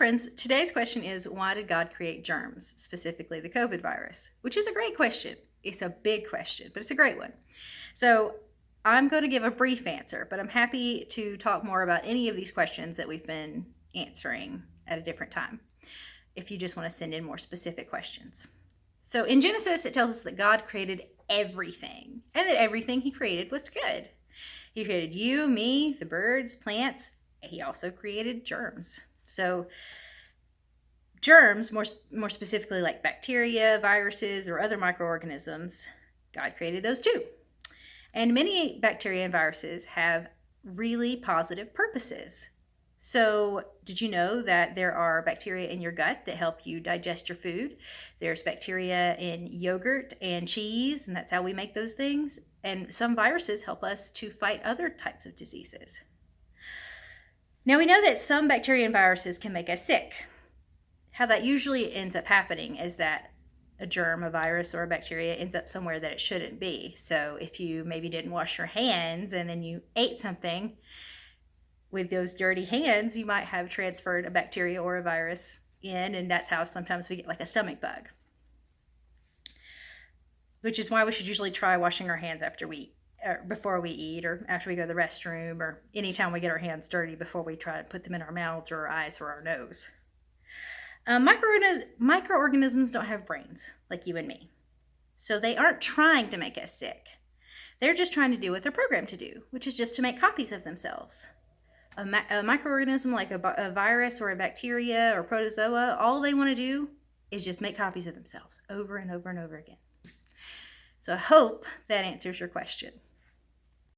friends, today's question is, why did God create germs, specifically the COVID virus? Which is a great question. It's a big question, but it's a great one. So I'm going to give a brief answer, but I'm happy to talk more about any of these questions that we've been answering at a different time, if you just want to send in more specific questions. So in Genesis, it tells us that God created everything, and that everything he created was good. He created you, me, the birds, plants. He also created germs. So germs, more specifically like bacteria, viruses, or other microorganisms, God created those too. And many bacteria and viruses have really positive purposes. So did you know that there are bacteria in your gut that help you digest your food? There's bacteria in yogurt and cheese, and that's how we make those things. And some viruses help us to fight other types of diseases. Now we know that some bacteria and viruses can make us sick. How that usually ends up happening is that a germ, a virus, or a bacteria ends up somewhere that it shouldn't be. So if you maybe didn't wash your hands and then you ate something with those dirty hands, you might have transferred a bacteria or a virus in, and that's how sometimes we get like a stomach bug. Which is why we should usually try washing our hands after we eat, or before we eat, or after we go to the restroom, or anytime we get our hands dirty before we try to put them in our mouths or our eyes or our nose. Microorganisms don't have brains like you and me. So they aren't trying to make us sick. They're just trying to do what they're programmed to do, which is just to make copies of themselves. A microorganism like a virus or a bacteria or protozoa, all they want to do is just make copies of themselves over and over and over again. So I hope that answers your question.